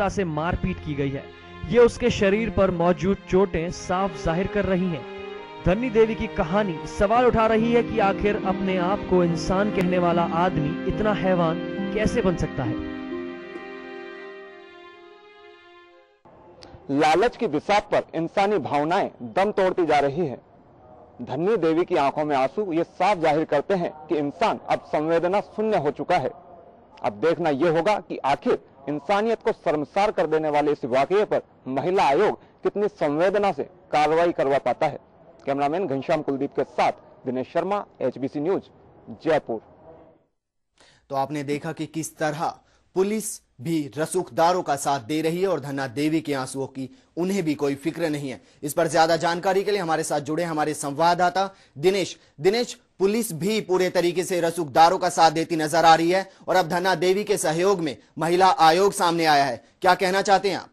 निर्ममता से मारपीट की गई है। ये उसके शरीर पर मौजूद चोटें साफ जाहिर कर रही हैं। धन्नी देवी की कहानी सवाल उठा रही है कि आखिर अपने आप को इंसान कहने वाला आदमी इतना हैवान कैसे बन सकता है। लालच की बिसात पर इंसानी भावनाएं दम तोड़ती जा रही है। धन्नी देवी की आंखों में आंसू ये साफ जाहिर करते हैं कि इंसान अब संवेदना शून्य हो चुका है। अब देखना यह होगा कि आखिर इंसानियत को शर्मसार कर देने वाले इस वाकये पर महिला आयोग कितनी संवेदना से कार्रवाई करवा पाता है। कैमरामैन घनश्याम कुलदीप के साथ दिनेश शर्मा, एचबीसी न्यूज, जयपुर। तो आपने देखा कि किस तरह पुलिस भी रसूखदारों का साथ दे रही है और धन्ना देवी के आंसुओं की उन्हें भी कोई फिक्र नहीं है। इस पर ज्यादा जानकारी के लिए हमारे साथ जुड़े हमारे संवाददाता दिनेश, पुलिस भी पूरे तरीके से रसूखदारों का साथ देती नजर आ रही है और अब धन्ना देवी के सहयोग में महिला आयोग सामने आया है। क्या कहना चाहते हैं आप?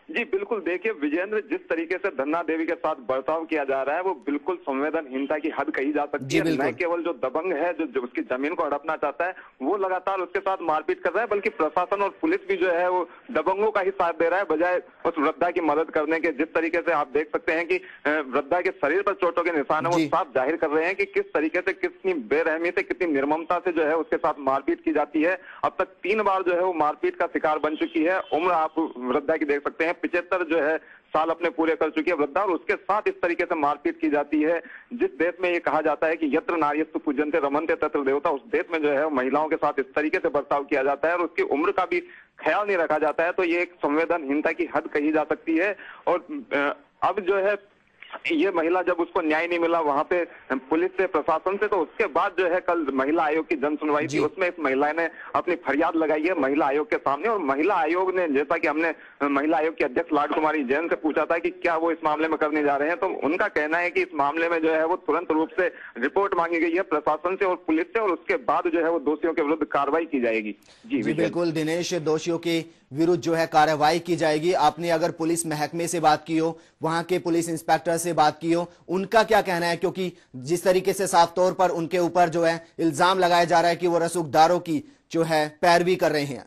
जी बिल्कुल, देखिए विजेंद्र, जिस तरीके से धन्ना देवी के साथ बर्ताव किया जा रहा है वो बिल्कुल संवेदनहीनता की हद कही जा सकती है। न केवल जो दबंग है जो उसकी जमीन को हड़पना चाहता है वो लगातार उसके साथ मारपीट कर रहा है, बल्कि प्रशासन और पुलिस भी जो है वो दबंगों का ही साथ दे रहा है बजाय उस वृद्धा की मदद करने के। जिस तरीके से आप देख सकते हैं कि वृद्धा के शरीर पर चोटों के निशान है वो साफ जाहिर कर रहे हैं कि किस तरीके से, कितनी बेरहमी से, कितनी निर्ममता से जो है उसके साथ मारपीट की जाती है। अब तक 3 बार जो है वो मारपीट का शिकार बन चुकी है। उम्र आप वृद्धा की देख सकते हैं, 75 जो है साल अपने पूरे कर चुकी है वृद्धा, और उसके साथ इस तरीके से मारपीट की जाती है। जिस देश में ये कहा जाता है कि यत्र नार्यस्तु पूज्यन्ते रमन्ते तत्र देवता, उस देश में जो है महिलाओं के साथ इस तरीके से बर्ताव किया जाता है और उसकी उम्र का भी ख्याल नहीं रखा जाता है, तो ये एक संवेदनहीनता की हद कही जा सकती है। और अब जो है ये महिला, जब उसको न्याय नहीं मिला वहां पे पुलिस से, प्रशासन से, तो उसके बाद जो है कल महिला आयोग की जन सुनवाई थी, उसमें इस महिला ने अपनी फरियाद लगाई है महिला आयोग के सामने। और महिला आयोग ने, जैसा कि हमने महिला आयोग की अध्यक्ष लाड कुमारी जैन से पूछा था कि क्या वो इस मामले में करने जा रहे हैं, तो उनका कहना है कि इस मामले में जो है वो तुरंत रूप से रिपोर्ट मांगी गई है प्रशासन से और पुलिस से, और उसके बाद जो है वो दोषियों के विरुद्ध कार्रवाई की जाएगी। जी बिल्कुल दिनेश, दोषियों के विरुद्ध जो है कार्रवाई की जाएगी। आपने अगर पुलिस महकमे से बात की हो, वहां के पुलिस इंस्पेक्टर से बात की हो, उनका क्या कहना है? क्योंकि जिस तरीके से साफ तौर पर उनके ऊपर जो है इल्जाम लगाया जा रहा है कि वो रसूखदारों की जो है पैरवी कर रहे हैं।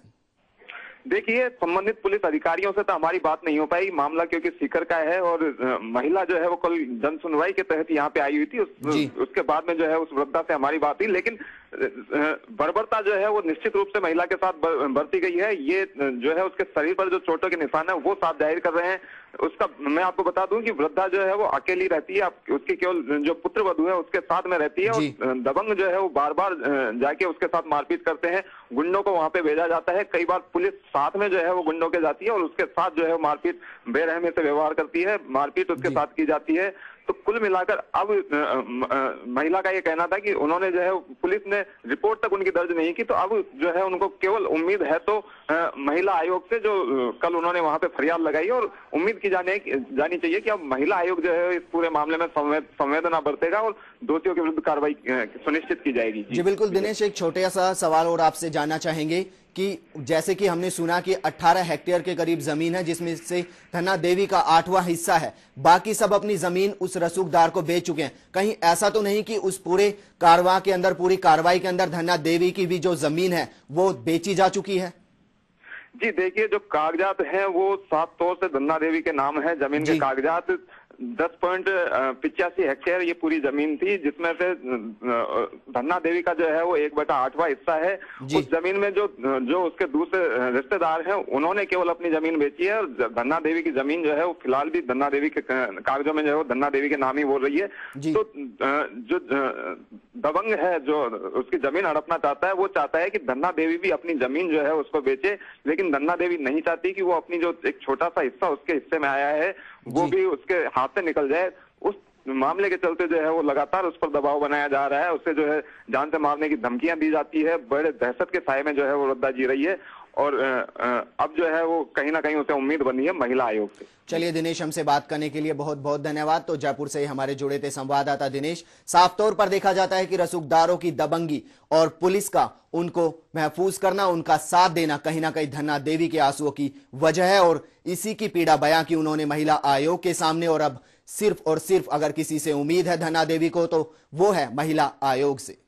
देखिए, संबंधित पुलिस अधिकारियों से तो हमारी बात नहीं हो पाई, मामला क्योंकि सीकर का है और महिला जो है वो कल जन सुनवाई के तहत यहाँ पे आई हुई थी। उसके बाद में जो है उस वृद्धा से हमारी बात हुई, लेकिन बर्बरता जो है वो निश्चित रूप से महिला के साथ बरती गई है। ये जो है उसके शरीर पर जो चोटों के निशान है वो साफ जाहिर कर रहे हैं। उसका मैं आपको बता दूं कि वृद्धा जो है वो अकेली रहती है, उसकी केवल जो पुत्र वधू है उसके साथ में रहती है और दबंग जो है वो बार बार जाके उसके साथ मारपीट करते हैं। गुंडों को वहां पे भेजा जाता है, कई बार पुलिस साथ में जो है वो गुंडों के जाती है और उसके साथ जो है मारपीट, बेरहमी से व्यवहार करती है, मारपीट उसके साथ की जाती है। तो कुल मिलाकर अब महिला का ये कहना था कि उन्होंने जो है पुलिस ने रिपोर्ट तक उनकी दर्ज नहीं की, तो अब जो है उनको केवल उम्मीद है तो महिला आयोग से, जो कल उन्होंने वहां पे फरियाद लगाई, और उम्मीद की जानी चाहिए कि अब महिला आयोग जो है इस पूरे मामले में संवेदना बरतेगा और दोषियों के विरुद्ध कार्रवाई सुनिश्चित की जाएगी। जी बिल्कुल दिनेश, एक छोटा सा सवाल और आपसे जानना चाहेंगे कि जैसे कि हमने सुना कि 18 हेक्टेयर के करीब जमीन है जिसमें से धन्ना देवी का 8वां हिस्सा है, बाकी सब अपनी जमीन उस रसूखदार को बेच चुके हैं। कहीं ऐसा तो नहीं कि उस पूरे कारवां के अंदर, पूरी कार्रवाई के अंदर धन्ना देवी की भी जो जमीन है वो बेची जा चुकी है? जी देखिए, जो कागजात हैं वो साफ तौर से धन्ना देवी के नाम है। जमीन के कागजात 10.85 हेक्टेयर ये पूरी जमीन थी, जिसमें से धन्ना देवी का जो है वो 1/8वां हिस्सा है। उस जमीन में जो उसके दूसरे रिश्तेदार हैं उन्होंने केवल अपनी जमीन बेची है और धन्ना देवी की जमीन जो है वो फिलहाल भी धन्ना देवी के कागजों में जो है वो धन्ना देवी के नाम ही बोल रही है। तो जो दबंग है जो उसकी जमीन हड़पना चाहता है वो चाहता है कि धन्ना देवी भी अपनी जमीन जो है उसको बेचे, लेकिन धन्ना देवी नहीं चाहती कि वो अपनी जो एक छोटा सा हिस्सा उसके हिस्से में आया है वो भी उसके हाथ से निकल जाए। उस मामले के चलते जो है वो लगातार उस पर दबाव बनाया जा रहा है, उसे जो है जान से मारने की धमकियां दी जाती है। बड़े दहशत के साए में जो है वो वृद्धा जी रही है और अब जो है वो कहीं ना कहीं उसे उम्मीद बनी है महिला आयोग से। चलिए दिनेश, हमसे बात करने के लिए बहुत बहुत धन्यवाद। तो जयपुर से हमारे जुड़े थे संवाददाता दिनेश। साफ तौर पर देखा जाता है कि रसूखदारों की दबंगी और पुलिस का उनको महफूज करना, उनका साथ देना कहीं ना कहीं धन्ना देवी के आंसुओं की वजह है और इसी की पीड़ा बयां की उन्होंने महिला आयोग के सामने। और अब सिर्फ और सिर्फ अगर किसी से उम्मीद है धन्ना देवी को तो वो है महिला आयोग से।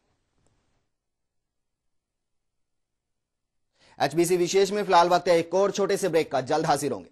एचबीसी विशेष में फिलहाल वक्त है एक और छोटे से ब्रेक का, जल्द हाजिर होंगे।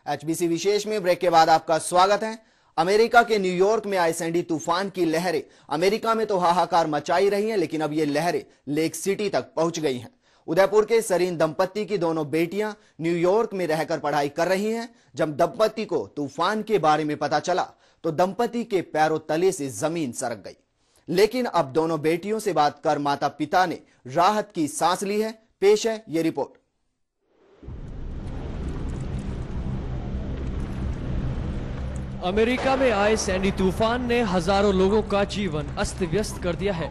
एचबीसी विशेष में ब्रेक के बाद आपका स्वागत है। अमेरिका के न्यूयॉर्क में आए सैंडी तूफान की लहरें अमेरिका में तो हाहाकार मचाई रही हैं, लेकिन अब ये लहरें लेक सिटी तक पहुंच गई हैं। उदयपुर के सरीन दंपत्ति की दोनों बेटियां न्यूयॉर्क में रहकर पढ़ाई कर रही हैं। जब दंपत्ति को तूफान के बारे में पता चला तो दंपत्ति के पैरों तले से जमीन सरक गई, लेकिन अब दोनों बेटियों से बात कर माता पिता ने राहत की सांस ली है। पेश है ये रिपोर्ट। अमेरिका में आए सैंडी तूफान ने हजारों लोगों का जीवन अस्त व्यस्त कर दिया है।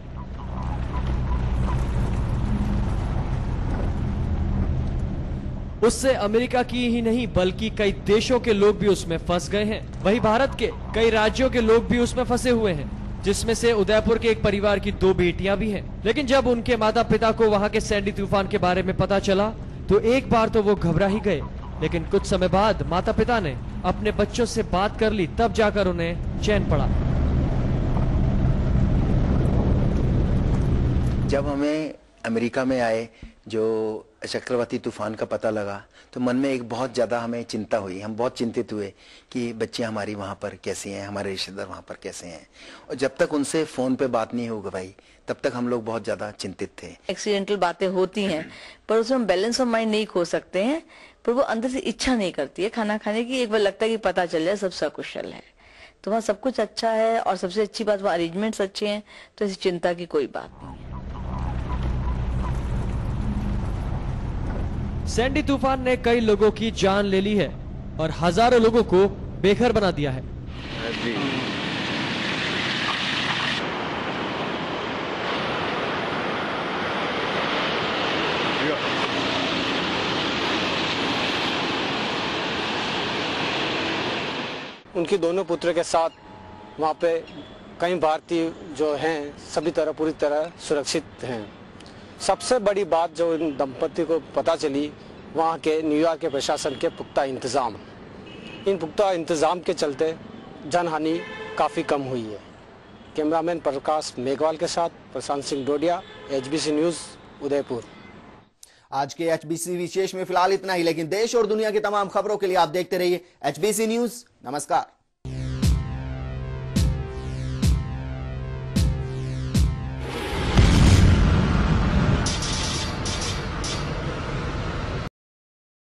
उससे अमेरिका की ही नहीं बल्कि कई देशों के लोग भी उसमें फंस गए हैं। वहीं भारत के कई राज्यों के लोग भी उसमें फंसे हुए हैं, जिसमें से उदयपुर के एक परिवार की 2 बेटियां भी हैं। लेकिन जब उनके माता पिता को वहां के सैंडी तूफान के बारे में पता चला तो एक बार तो वो घबरा ही गए, लेकिन कुछ समय बाद माता पिता ने अपने बच्चों से बात कर ली, तब जाकर उन्हें चैन पड़ा। जब हमें अमेरिका में आए जो चक्रवाती तूफान का पता लगा तो मन में एक बहुत ज़्यादा हमें चिंता हुई। हम बहुत चिंतित हुए कि बच्चे हमारी वहाँ पर कैसे हैं, हमारे रिश्तेदार वहाँ पर कैसे हैं। और जब तक उनसे फ़ोन पे बात नहीं होगी भाई, तब तक हम लोग बहुत ज़्यादा चिंतित थे। एक्सीडेंटल बातें होती हैं पर उसमें हम बैलेंस ऑफ माइंड नहीं खो सकते हैं, पर वो अंदर से इच्छा नहीं करती है खाना खाने की। एक बार लगता है कि पता चल जाए सब सकुशल है, तो वहाँ सब कुछ अच्छा है और सबसे अच्छी बात वहाँ अरेंजमेंट्स अच्छे हैं, तो ऐसी चिंता की कोई बात नहीं है। सैंडी तूफान ने कई लोगों की जान ले ली है और हजारों लोगों को बेघर बना दिया है। उनकी दोनों पुत्र के साथ वहाँ पे कई भारतीय जो हैं सभी तरह पूरी तरह सुरक्षित हैं। सबसे बड़ी बात जो इन दंपति को पता चली, वहाँ के न्यूयॉर्क के प्रशासन के पुख्ता इंतज़ाम। इन पुख्ता इंतज़ाम के चलते जनहानि काफ़ी कम हुई है। कैमरामैन प्रकाश मेघवाल के साथ प्रशांत सिंह डोडिया, एचबीसी न्यूज़, उदयपुर। आज के एचबीसी विशेष में फिलहाल इतना ही, लेकिन देश और दुनिया की तमाम खबरों के लिए आप देखते रहिए एचबीसी न्यूज़। नमस्कार।